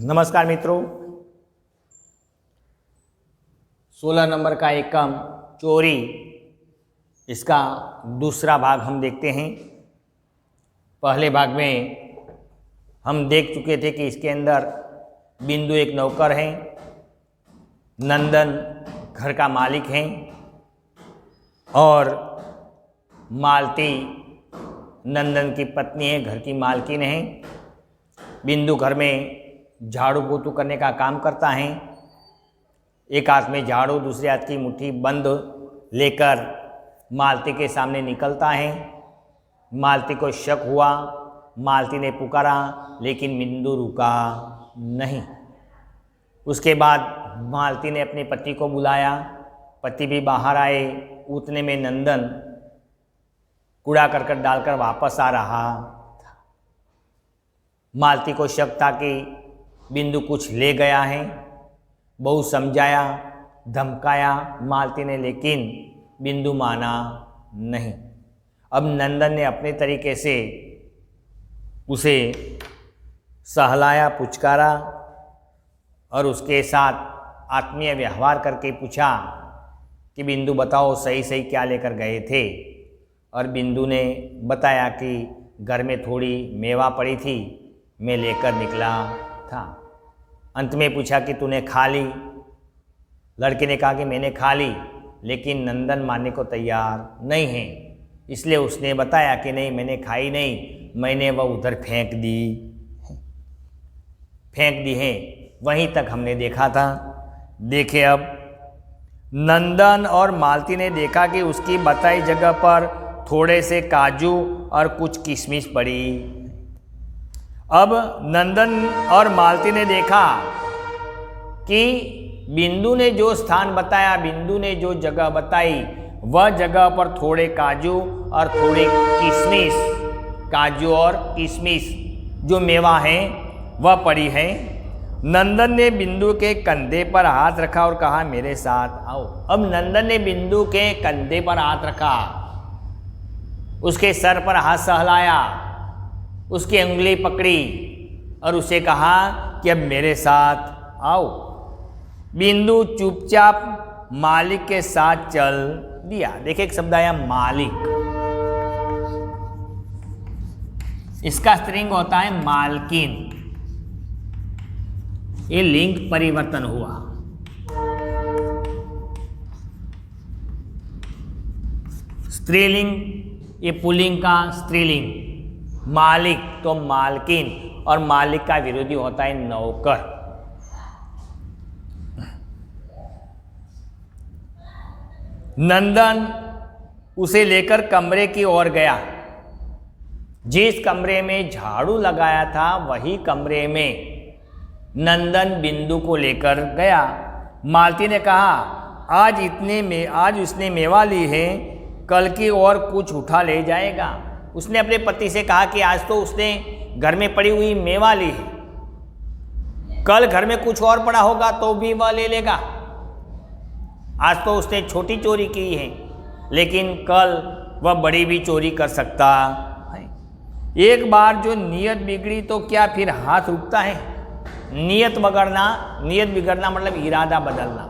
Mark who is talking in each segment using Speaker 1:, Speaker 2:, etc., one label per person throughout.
Speaker 1: नमस्कार मित्रों, 16 नंबर का एकम चोरी, इसका दूसरा भाग हम देखते हैं। पहले भाग में हम देख चुके थे कि इसके अंदर बिंदु एक नौकर है, नंदन घर का मालिक है और मालती नंदन की पत्नी है, घर की मालकिन है। बिंदु घर में झाड़ू पोछू करने का काम करता है। एक हाथ में झाड़ू, दूसरे हाथ की मुट्ठी बंद लेकर मालती के सामने निकलता है। मालती को शक हुआ, मालती ने पुकारा लेकिन बिंदु रुका नहीं। उसके बाद मालती ने अपने पति को बुलाया, पति भी बाहर आए। उतने में नंदन कूड़ा करकट डालकर वापस आ रहा था। मालती को शक था कि बिंदु कुछ ले गया है। बहुत समझाया, धमकाया मालती ने, लेकिन बिंदु माना नहीं। अब नंदन ने अपने तरीके से उसे सहलाया, पुचकारा और उसके साथ आत्मीय व्यवहार करके पूछा कि बिंदु बताओ सही सही क्या लेकर गए थे। और बिंदु ने बताया कि घर में थोड़ी मेवा पड़ी थी, मैं लेकर निकला था। अंत में पूछा कि तूने खा ली। लड़के ने कहा कि मैंने खा ली, लेकिन नंदन मानने को तैयार नहीं है। इसलिए उसने बताया कि नहीं, मैंने खाई नहीं, मैंने वह उधर फेंक दी है। वहीं तक हमने देखा था। देखे अब नंदन और मालती ने देखा कि उसकी बताई जगह पर थोड़े से काजू और कुछ किशमिश पड़ी। अब नंदन और मालती ने देखा कि बिंदु ने जो स्थान बताया, बिंदु ने जो जगह बताई, वह जगह पर थोड़े काजू और थोड़े किशमिश, काजू और किशमिश जो मेवा है वह पड़ी है। नंदन ने बिंदु के कंधे पर हाथ रखा और कहा मेरे साथ आओ। अब नंदन ने बिंदु के कंधे पर हाथ रखा, उसके सर पर हाथ सहलाया, उसकी उंगली पकड़ी और उसे कहा कि अब मेरे साथ आओ। बिंदु चुपचाप मालिक के साथ चल दिया। देखिए एक शब्द आया मालिक, इसका स्त्रीलिंग होता है मालकिन। ये लिंग परिवर्तन हुआ। स्त्रीलिंग, ये पुल्लिंग का स्त्रीलिंग। मालिक तो मालकिन, और मालिक का विरोधी होता है नौकर। नंदन उसे लेकर कमरे की ओर गया। जिस कमरे में झाड़ू लगाया था वही कमरे में नंदन बिंदु को लेकर गया। मालती ने कहा आज उसने मेवा ली है, कल की और कुछ उठा ले जाएगा। उसने अपने पति से कहा कि आज तो उसने घर में पड़ी हुई मेवा ली है, कल घर में कुछ और पड़ा होगा तो भी वह ले लेगा। आज तो उसने छोटी चोरी की है, लेकिन कल वह बड़ी भी चोरी कर सकता है। एक बार जो नियत बिगड़ी तो क्या फिर हाथ रुकता है? नियत बिगड़ना मतलब इरादा बदलना।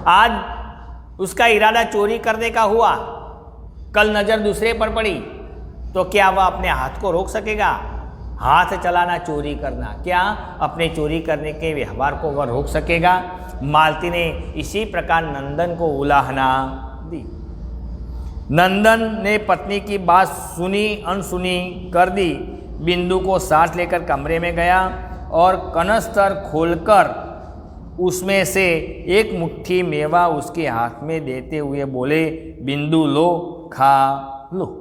Speaker 1: आज उसका इरादा चोरी करने का हुआ, कल नज़र दूसरे पर पड़ी तो क्या वह अपने हाथ को रोक सकेगा? हाथ चलाना चोरी करना, क्या अपने चोरी करने के व्यवहार को वह रोक सकेगा? मालती ने इसी प्रकार नंदन को उलाहना दी। नंदन ने पत्नी की बात सुनी अनसुनी कर दी। बिंदु को साथ लेकर कमरे में गया और कनस्तर खोलकर उसमें से एक मुट्ठी मेवा उसके हाथ में देते हुए बोले, बिंदु लो, खा लो।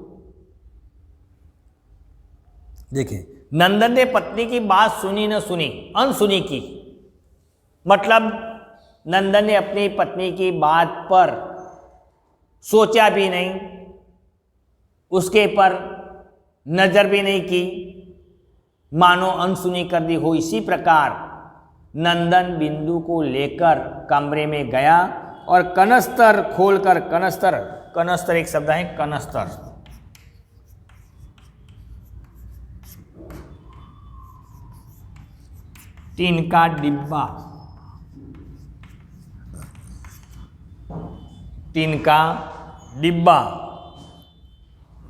Speaker 1: देखिए, नंदन ने पत्नी की बात सुनी न सुनी, अनसुनी की। मतलब नंदन ने अपनी पत्नी की बात पर सोचा भी नहीं, उसके पर नजर भी नहीं की, मानो अनसुनी कर दी हो। इसी प्रकार नंदन बिंदु को लेकर कमरे में गया और कनस्तर खोलकर, कनस्तर एक शब्द है, कनस्तर, टीन का डिब्बा, टीन का डिब्बा,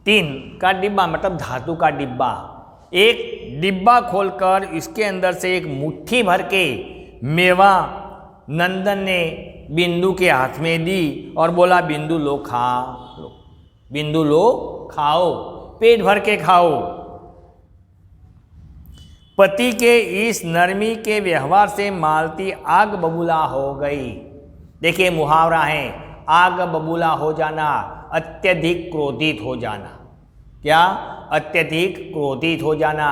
Speaker 1: टीन का डिब्बा मतलब धातु का डिब्बा। एक डिब्बा खोलकर इसके अंदर से एक मुट्ठी भर के मेवा नंदन ने बिंदु के हाथ में दी और बोला बिंदु लो खा लो, बिंदु लो खाओ, पेट भर के खाओ। पति के इस नरमी के व्यवहार से मालती आग बबूला हो गई। देखिए मुहावरा है, आग बबूला हो जाना, अत्यधिक क्रोधित हो जाना। क्या? अत्यधिक क्रोधित हो जाना।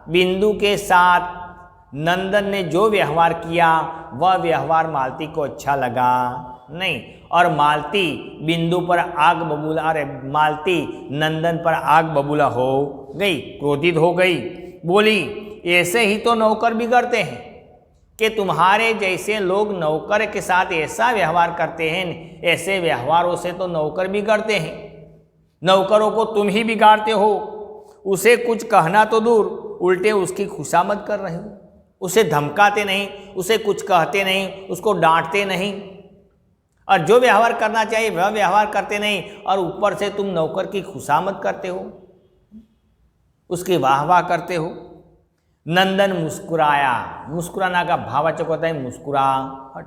Speaker 1: बिंदु के साथ नंदन ने जो व्यवहार किया वह व्यवहार मालती को अच्छा लगा नहीं, और मालती बिंदु पर आग बबूला, अरे मालती नंदन पर आग बबूला हो गई, क्रोधित हो गई। बोली ऐसे ही तो नौकर बिगड़ते हैं कि तुम्हारे जैसे लोग नौकर के साथ ऐसा व्यवहार करते हैं, ऐसे व्यवहारों से तो नौकर बिगड़ते हैं। नौकरों को तुम ही बिगाड़ते हो। उसे कुछ कहना तो दूर, उल्टे उसकी खुशामद कर रहे हो। उसे धमकाते नहीं, उसे कुछ कहते नहीं, उसको डांटते नहीं, और जो व्यवहार करना चाहिए वह व्यवहार करते नहीं, और ऊपर से तुम नौकर की खुशामद करते हो, उसकी वाह वाह करते हो। नंदन मुस्कुराया। मुस्कुराना का भाववाचक होता है मुस्कुराहट।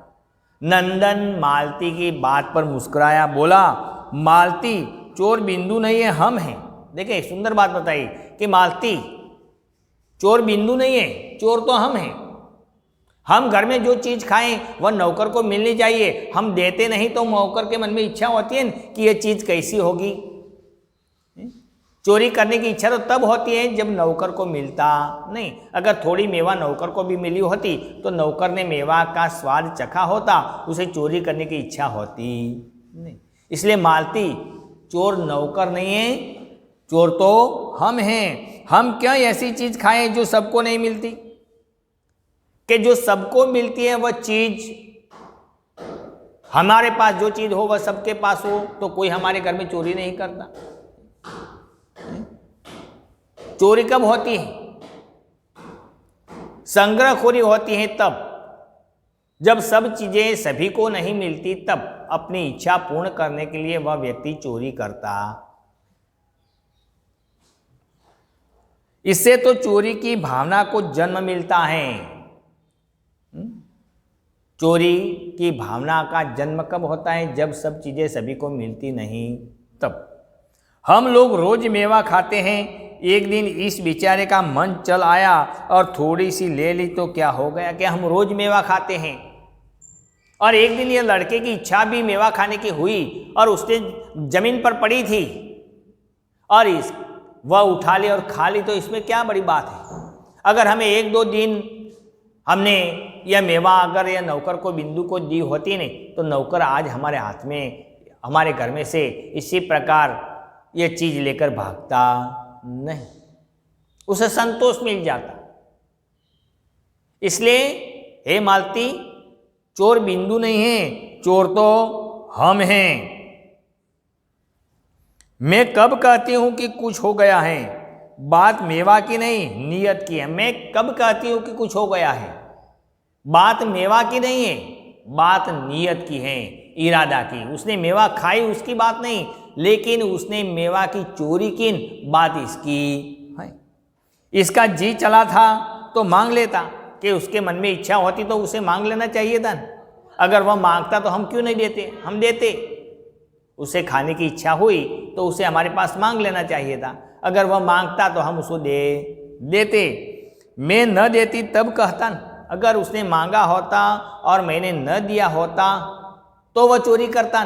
Speaker 1: नंदन मालती की बात पर मुस्कुराया, बोला मालती चोर बिंदु नहीं है, हम हैं। देखिए सुंदर बात बताई कि मालती चोर बिंदु नहीं है, चोर तो हम हैं। हम घर में जो चीज़ खाएं वह नौकर को मिलनी चाहिए, हम देते नहीं तो नौकर के मन में इच्छा होती है कि यह चीज़ कैसी होगी। चोरी करने की इच्छा तो तब होती है जब नौकर को मिलता नहीं। अगर थोड़ी मेवा नौकर को भी मिली होती तो नौकर ने मेवा का स्वाद चखा होता, उसे चोरी करने की इच्छा होती नहीं। इसलिए मालती चोर नौकर नहीं है, चोर तो हम हैं। हम क्या ऐसी चीज़ खाएं जो सबको नहीं मिलती, कि जो सबको मिलती है वह चीज़ हमारे पास जो चीज़ हो वह सबके पास हो, तो कोई हमारे घर में चोरी नहीं करता। चोरी कब होती है? संग्रहखोरी होती है तब जब सब चीजें सभी को नहीं मिलती, तब अपनी इच्छा पूर्ण करने के लिए वह व्यक्ति चोरी करता। इससे तो चोरी की भावना को जन्म मिलता है। चोरी की भावना का जन्म कब होता है? जब सब चीजें सभी को मिलती नहीं तब। हम लोग रोज मेवा खाते हैं, एक दिन इस बेचारे का मन चल आया और थोड़ी सी ले ली तो क्या हो गया कि हम रोज मेवा खाते हैं। और एक दिन ये लड़के की इच्छा भी मेवा खाने की हुई और उसने जमीन पर पड़ी थी और वह उठा ली और खा ली, तो इसमें क्या बड़ी बात है? अगर हमें एक दो दिन हमने यह मेवा अगर यह नौकर को बिंदु को दी होती नहीं तो नौकर आज हमारे हाथ में, हमारे घर में से इसी प्रकार यह चीज़ लेकर भागता नहीं, उसे संतोष मिल जाता। इसलिए हे मालती, चोर बिंदु नहीं है, चोर तो हम हैं। मैं कब कहती हूं कि कुछ हो गया है? बात मेवा की नहीं, नियत की है। मैं कब कहती हूं कि कुछ हो गया है? बात मेवा की नहीं है, बात नियत की है, इरादा की। उसने मेवा खाई उसकी बात नहीं, लेकिन उसने मेवा की चोरी की, बात इसकी है। इसका जी चला था तो मांग लेता, कि उसके मन में इच्छा होती तो उसे मांग लेना चाहिए था। अगर वह मांगता तो हम क्यों नहीं देते? हम देते। उसे खाने की इच्छा हुई तो उसे हमारे पास मांग लेना चाहिए था। अगर वह मांगता तो हम उसको देते। मैं न देती तब कहता, अगर उसने मांगा होता और मैंने न दिया होता तो वह चोरी करता।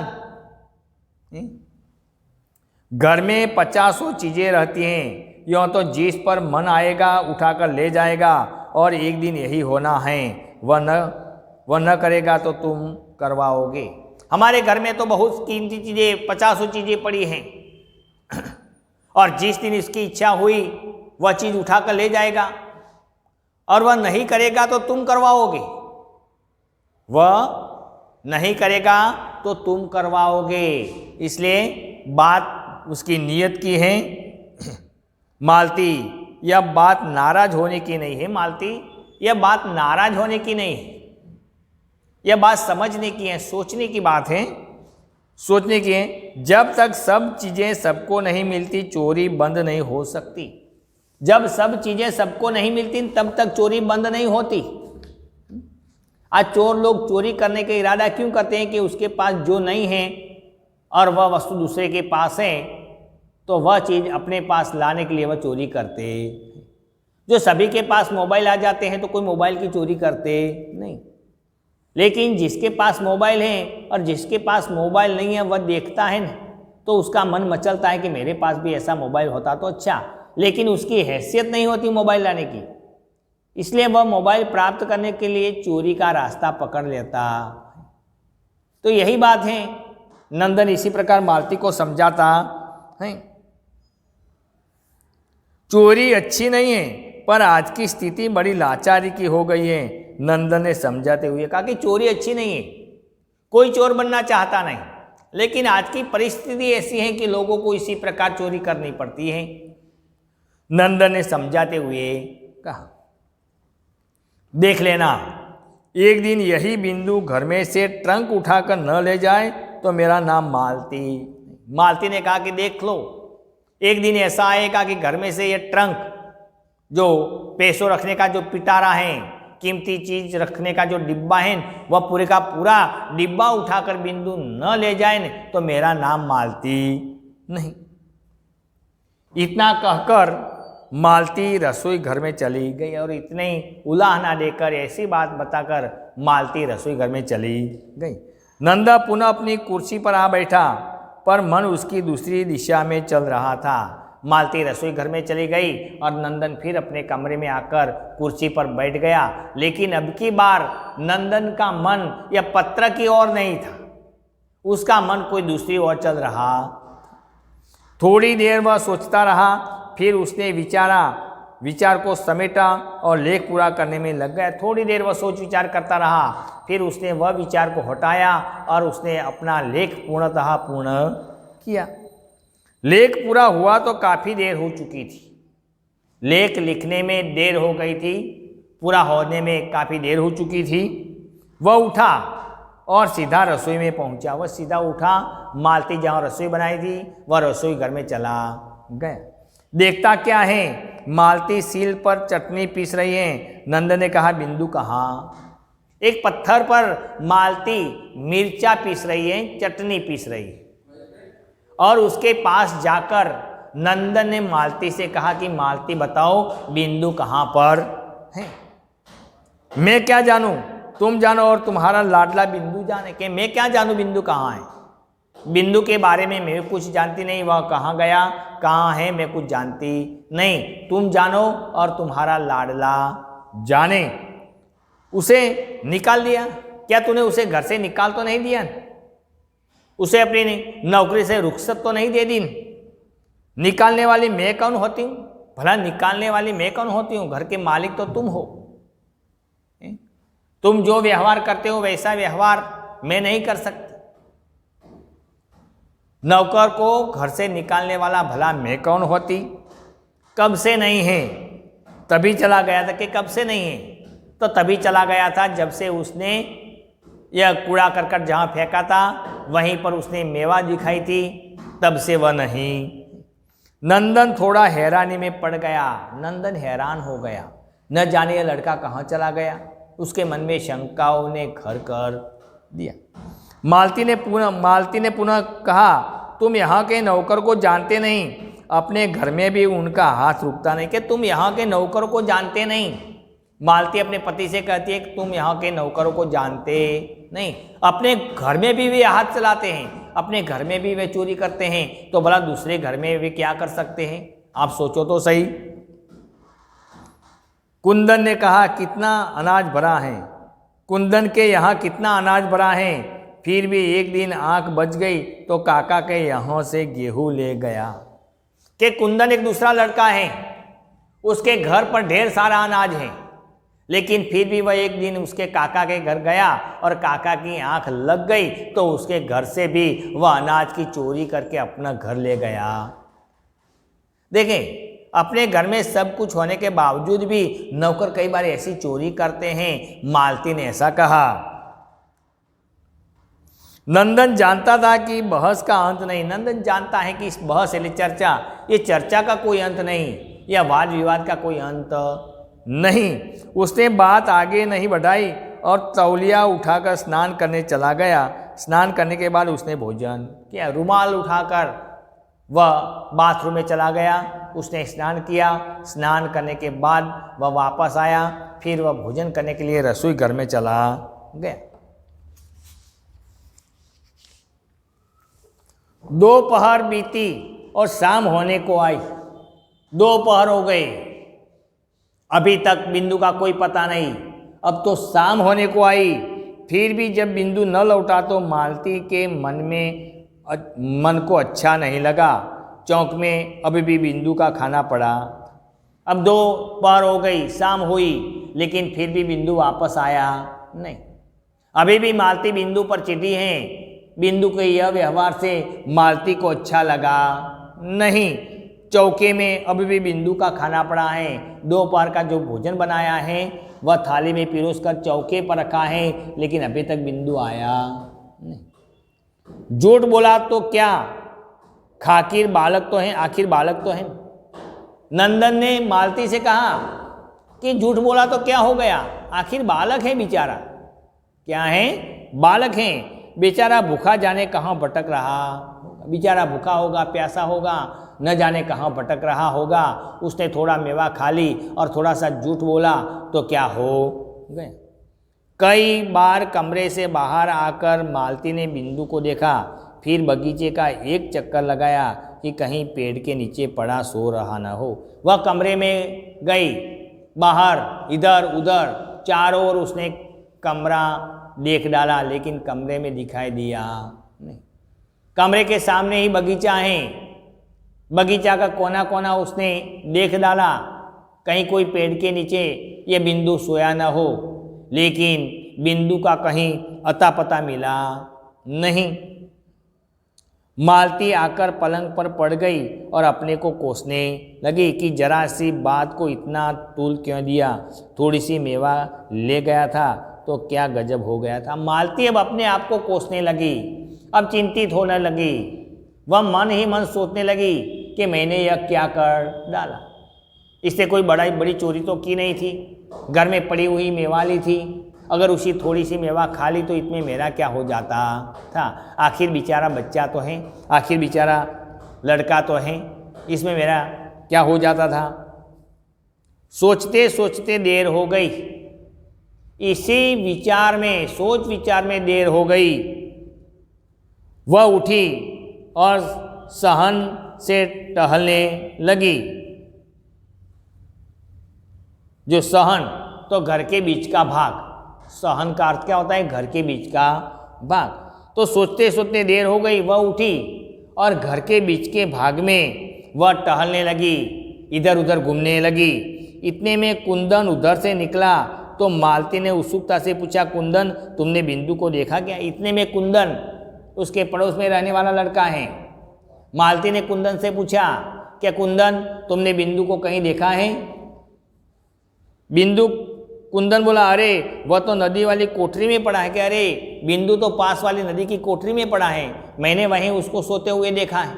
Speaker 1: घर में 50 चीजें रहती हैं, यों तो जिस पर मन आएगा उठाकर ले जाएगा, और एक दिन यही होना है, वह न करेगा तो तुम करवाओगे। हमारे घर में तो बहुत कीमती चीज़ें, 50 चीज़ें पड़ी हैं, और जिस दिन इसकी इच्छा हुई वह चीज़ उठाकर ले जाएगा, और वह नहीं करेगा तो तुम करवाओगे। वह नहीं करेगा तो तुम करवाओगे। इसलिए बात उसकी नियत की है। मालती, यह बात नाराज होने की नहीं है मालती, यह बात नाराज होने की नहीं है, यह बात समझने की है, सोचने की बात है, सोचने की है। जब तक सब चीज़ें सबको नहीं मिलती चोरी बंद नहीं हो सकती। जब सब चीज़ें सबको नहीं मिलती तब तक चोरी बंद नहीं होती। आज चोर लोग चोरी करने का इरादा क्यों करते हैं कि उसके पास जो नहीं है और वह वस्तु दूसरे के पास है तो वह चीज़ अपने पास लाने के लिए वह चोरी करते। जो सभी के पास मोबाइल आ जाते हैं तो कोई मोबाइल की चोरी करते नहीं, लेकिन जिसके पास मोबाइल है और जिसके पास मोबाइल नहीं है वह देखता है ना, तो उसका मन मचलता है कि मेरे पास भी ऐसा मोबाइल होता तो अच्छा, लेकिन उसकी हैसियत नहीं होती मोबाइल लाने की, इसलिए वह मोबाइल प्राप्त करने के लिए चोरी का रास्ता पकड़ लेता। तो यही बात है, नंदन इसी प्रकार मालती को समझाता है। चोरी अच्छी नहीं है पर आज की स्थिति बड़ी लाचारी की हो गई है। नंदन ने समझाते हुए कहा कि चोरी अच्छी नहीं है, कोई चोर बनना चाहता नहीं, लेकिन आज की परिस्थिति ऐसी है कि लोगों को इसी प्रकार चोरी करनी पड़ती है। नंदन ने समझाते हुए कहा, देख लेना एक दिन यही बिंदु घर में से ट्रंक उठाकर न ले जाए तो मेरा नाम मालती ने कहा कि देख लो, एक दिन ऐसा आएगा कि घर में से ये ट्रंक, जो पैसों रखने का जो पिटारा है, कीमती चीज रखने का जो डिब्बा है, वह पूरे का पूरा डिब्बा उठाकर बिंदु न ले जाए तो मेरा नाम मालती नहीं। इतना कहकर मालती रसोई घर में चली गई और इतने ही उलाहना देकर, ऐसी बात बताकर मालती रसोई घर में चली गई। नंदा पुनः अपनी कुर्सी पर आ बैठा पर मन उसकी दूसरी दिशा में चल रहा था। मालती रसोई घर में चली गई और नंदन फिर अपने कमरे में आकर कुर्सी पर बैठ गया, लेकिन अब की बार नंदन का मन यह पत्र की ओर नहीं था, उसका मन कोई दूसरी ओर चल रहा। थोड़ी देर वह सोचता रहा, फिर उसने विचार को समेटा और लेख पूरा करने में लग गया। थोड़ी देर वह सोच विचार करता रहा, फिर उसने वह विचार को हटाया और उसने अपना लेख पूर्णतः पूर्ण किया। लेख पूरा हुआ तो काफ़ी देर हो चुकी थी, लेख लिखने में देर हो गई थी, पूरा होने में काफ़ी देर हो चुकी थी। वह उठा और सीधा रसोई में पहुंचा। वह सीधा उठा, मालती जहाँ रसोई बनाई थी वह रसोई घर में चला गया। देखता क्या है, मालती सील पर चटनी पीस रही है। नंद ने कहा, बिंदु कहाँ? एक पत्थर पर मालती मिर्चा पीस रही है, चटनी पीस रही है। और उसके पास जाकर नंदन ने मालती से कहा कि मालती बताओ बिंदु कहाँ पर है? मैं क्या जानूं, तुम जानो और तुम्हारा लाडला बिंदु जाने के, मैं क्या जानूं बिंदु कहाँ है? बिंदु के बारे में मैं कुछ जानती नहीं, वह कहाँ गया कहाँ है मैं कुछ जानती नहीं, तुम जानो और तुम्हारा लाडला जाने। उसे निकाल दिया क्या तूने? उसे घर से निकाल तो नहीं दिया, उसे अपनी नौकरी से रुखसत तो नहीं दे दी? निकालने वाली मैं कौन होती हूँ? भला निकालने वाली मैं कौन होती हूँ? घर के मालिक तो तुम हो। तुम जो व्यवहार करते हो वैसा व्यवहार मैं नहीं कर सकती। नौकर को घर से निकालने वाला भला मैं कौन होती? कब से नहीं है? तभी चला गया था कि कब से नहीं है? तो तभी चला गया था जब से उसने यह कूड़ा करकट जहाँ फेंका था वहीं पर उसने मेवा दिखाई थी, तब से वह नहीं। नंदन थोड़ा हैरानी में पड़ गया। नंदन हैरान हो गया, न जाने यह लड़का कहाँ चला गया। उसके मन में शंकाओं ने घर कर दिया। मालती ने पुनः कहा, तुम यहाँ के नौकर को जानते नहीं? अपने घर में भी उनका हाथ रुकता नहीं कि तुम यहाँ के नौकर को जानते नहीं। मालती अपने पति से कहती है कि तुम यहाँ के नौकरों को जानते नहीं। अपने घर में भी वे हाथ चलाते हैं, अपने घर में भी वे चोरी करते हैं, तो भला दूसरे घर में वे क्या कर सकते हैं? आप सोचो तो सही। कुंदन ने कहा, कितना अनाज भरा है? कुंदन के यहाँ कितना अनाज भरा है? फिर भी एक दिन आंख बच गई तो काका के यहाँ से गेहूं ले गया। कि कुंदन एक दूसरा लड़का है, उसके घर पर ढेर सारा अनाज है, लेकिन फिर भी वह एक दिन उसके काका के घर गया और काका की आंख लग गई तो उसके घर से भी वह अनाज की चोरी करके अपना घर ले गया। देखें, अपने घर में सब कुछ होने के बावजूद भी नौकर कई बार ऐसी चोरी करते हैं, मालती ने ऐसा कहा। नंदन जानता था कि बहस का अंत नहीं। नंदन जानता है कि इस बहस यानी चर्चा, ये चर्चा का कोई अंत नहीं, या वाद विवाद का कोई अंत नहीं। उसने बात आगे नहीं बढ़ाई और तौलिया उठाकर स्नान करने चला गया। स्नान करने के बाद उसने भोजन किया। रुमाल उठाकर वह बाथरूम में चला गया। उसने स्नान किया। स्नान करने के बाद वह वापस आया। फिर वह भोजन करने के लिए रसोई घर में चला गया। दोपहर बीती और शाम होने को आई। दोपहर हो गए, अभी तक बिंदु का कोई पता नहीं। अब तो शाम होने को आई, फिर भी जब बिंदु न लौटा तो मालती के मन को अच्छा नहीं लगा। चौक में अभी भी बिंदु का खाना पड़ा। अब दोपहर हो गई, शाम हुई, लेकिन फिर भी बिंदु वापस आया नहीं। अभी भी मालती बिंदु पर चिढ़ी है। बिंदु के यह व्यवहार से मालती को अच्छा लगा नहीं। चौके में अभी भी बिंदु का खाना पड़ा है। दोपहर का जो भोजन बनाया है वह थाली में पिरोसकर चौके पर रखा है, लेकिन अभी तक बिंदु आया नहीं। झूठ बोला तो क्या, आखिर बालक तो है। नंदन ने मालती से कहा कि झूठ बोला तो क्या हो गया, आखिर बालक है बेचारा। क्या है, बालक है बेचारा, भूखा जाने कहाँ भटक रहा होगा। बेचारा भूखा होगा, प्यासा होगा, न जाने कहाँ भटक रहा होगा। उसने थोड़ा मेवा खा ली और थोड़ा सा झूठ बोला तो क्या हो गया। कई बार कमरे से बाहर आकर मालती ने बिंदु को देखा। फिर बगीचे का एक चक्कर लगाया कि कहीं पेड़ के नीचे पड़ा सो रहा न हो। वह कमरे में गई, बाहर इधर उधर चारों ओर उसने कमरा देख डाला, लेकिन कमरे में दिखाई दिया नहीं। कमरे के सामने ही बगीचा है। बगीचा का कोना कोना उसने देख डाला, कहीं कोई पेड़ के नीचे ये बिंदु सोया न हो, लेकिन बिंदु का कहीं अता पता मिला नहीं। मालती आकर पलंग पर पड़ गई और अपने को कोसने लगी कि जरा सी बात को इतना तूल क्यों दिया। थोड़ी सी मेवा ले गया था तो क्या गजब हो गया था। मालती अब अपने आप को कोसने लगी, अब चिंतित होने लगी। वह मन ही मन सोचने लगी कि मैंने यह क्या कर डाला। इससे कोई बड़ी चोरी तो की नहीं थी। घर में पड़ी हुई मेवाली थी, अगर उसी थोड़ी सी मेवा खा ली तो इसमें मेरा क्या हो जाता था। आखिर बेचारा बच्चा तो है, आखिर बेचारा लड़का तो है, इसमें मेरा क्या हो जाता था। सोचते सोचते देर हो गई। इसी विचार में, सोच विचार में देर हो गई। वह उठी और सहन से टहलने लगी। जो सहन तो घर के बीच का भाग, सहन का अर्थ क्या होता है, घर के बीच का भाग। तो सोचते सोचते देर हो गई, वह उठी और घर के बीच के भाग में वह टहलने लगी, इधर उधर घूमने लगी। इतने में कुंदन उधर से निकला तो मालती ने उत्सुकता से पूछा, कुंदन तुमने बिंदु को देखा क्या। इतने में कुंदन उसके पड़ोस में रहने वाला लड़का है। मालती ने कुंदन से पूछा, क्या कुंदन तुमने बिंदु को कहीं देखा है। कुंदन बोला, अरे वह तो नदी वाली कोठरी में पड़ा है। क्या, अरे बिंदु तो पास वाली नदी की कोठरी में पड़ा है, मैंने वहीं उसको सोते हुए देखा है।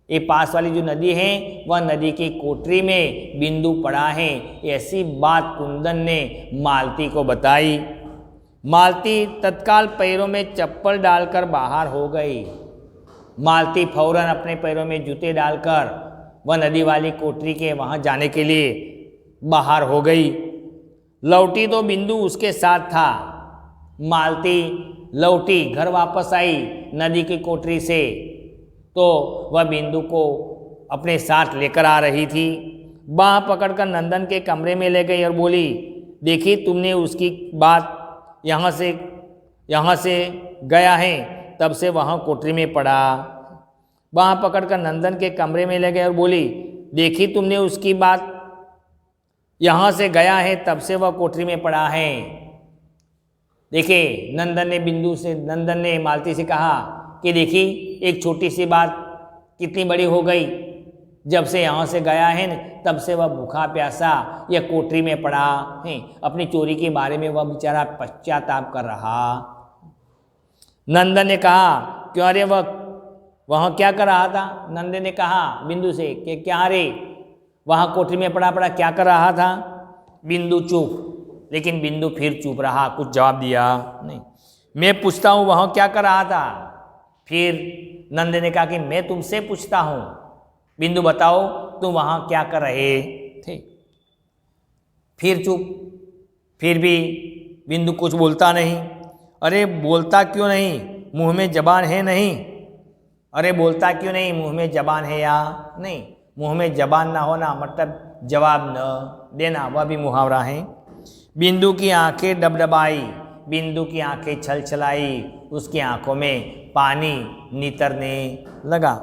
Speaker 1: ये पास वाली जो नदी है वह नदी की कोठरी में बिंदु पड़ा है। ऐसी बात कुंदन ने मालती को बताई। मालती तत्काल पैरों में चप्पल डालकर बाहर हो गई। मालती फौरन अपने पैरों में जूते डालकर वह नदी वाली कोठरी के वहाँ जाने के लिए बाहर हो गई। लौटी तो बिंदु उसके साथ था। मालती लौटी, घर वापस आई नदी की कोठरी से, तो वह बिंदु को अपने साथ लेकर आ रही थी। बाँह पकड़कर नंदन के कमरे में ले गई और बोली, देखी तुमने उसकी बात, यहाँ से गया है तब से वहाँ कोठरी में पड़ा। बाँह पकड़कर नंदन के कमरे में ले गए और बोली, देखी तुमने उसकी बात, यहाँ से गया है तब से वह कोठरी में पड़ा है। देखिए नंदन ने मालती से कहा कि देखी एक छोटी सी बात कितनी बड़ी हो गई। जब से यहाँ से गया है न, तब से वह भूखा प्यासा या कोठरी में पड़ा है। अपनी चोरी के बारे में वह बेचारा पश्चाताप कर रहा। नंदन ने कहा, क्यों रे वह क्या कर रहा था? नंदन ने कहा बिंदु से कि क्या रे वहाँ कोठरी में पड़ा पड़ा क्या कर रहा था? बिंदु चुप, लेकिन बिंदु फिर चुप रहा, कुछ जवाब दिया नहीं। मैं पूछता हूँ वहाँ क्या कर रहा था? फिर नंदन ने कहा कि मैं तुमसे पूछता हूँ, बिंदु बताओ तुम वहाँ क्या कर रहे थे? फिर चुप, फिर भी बिंदु कुछ बोलता नहीं। अरे बोलता क्यों नहीं? मुंह में जबान है नहीं? अरे बोलता क्यों नहीं? मुंह में जबान है या नहीं? मुंह में जबान ना होना मतलब जवाब न देना, वह भी मुहावरा है। बिंदु की आंखें डबडबाई, बिंदु की आंखें छलछलाई, उसकी आंखों में पानी नितरने लगा।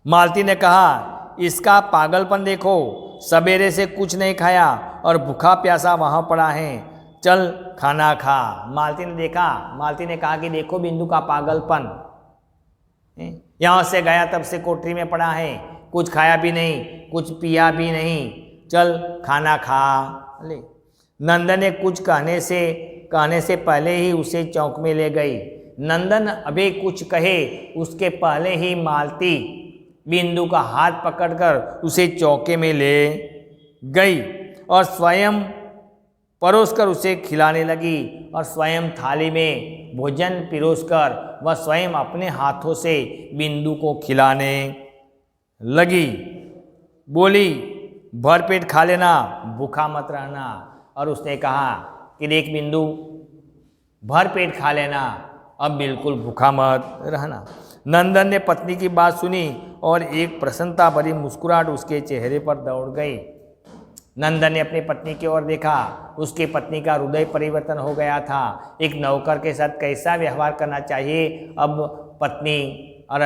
Speaker 1: मालती ने कहा, इसका पागलपन देखो, सवेरे से कुछ नहीं खाया और भूखा प्यासा वहाँ पड़ा है, चल खाना खा। मालती ने देखा, मालती ने कहा कि देखो बिंदु का पागलपन, यहाँ से गया तब से कोठरी में पड़ा है, कुछ खाया भी नहीं, कुछ पिया भी नहीं, चल खाना खा ले। नंदन ने कुछ कहने से पहले ही उसे चौक में ले गई। नंदन अभी कुछ कहे उसके पहले ही मालती बिंदु का हाथ पकड़कर उसे चौके में ले गई और स्वयं परोसकर उसे खिलाने लगी और स्वयं थाली में भोजन पिरोसकर वह स्वयं अपने हाथों से बिंदु को खिलाने लगी। बोली, भरपेट खा लेना, भूखा मत रहना। और उसने कहा कि देख बिंदु, भरपेट खा लेना, अब बिल्कुल भूखा मत रहना। नंदन ने पत्नी की बात सुनी और एक प्रसन्नता भरी मुस्कुराहट उसके चेहरे पर दौड़ गई। नंदन ने अपनी पत्नी की ओर देखा, उसकी पत्नी का हृदय परिवर्तन हो गया था। एक नौकर के साथ कैसा व्यवहार करना चाहिए अब पत्नी और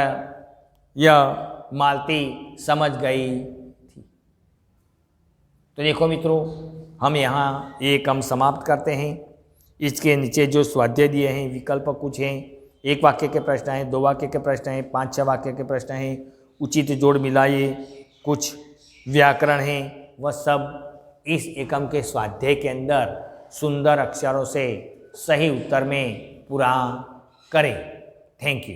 Speaker 1: यह मालती समझ गई थी। तो देखो मित्रों, हम यहाँ एक हम समाप्त करते हैं। इसके नीचे जो स्वाध्याय दिए हैं विकल्प कुछ हैं, 1 वाक्य के प्रश्न हैं, 2 वाक्य के प्रश्न हैं, 5-6 वाक्य के प्रश्न हैं, उचित जोड़ मिलाइए, कुछ व्याकरण हैं, वह सब इस एकम के स्वाध्याय के अंदर सुंदर अक्षरों से सही उत्तर में पूरा करें। Thank you.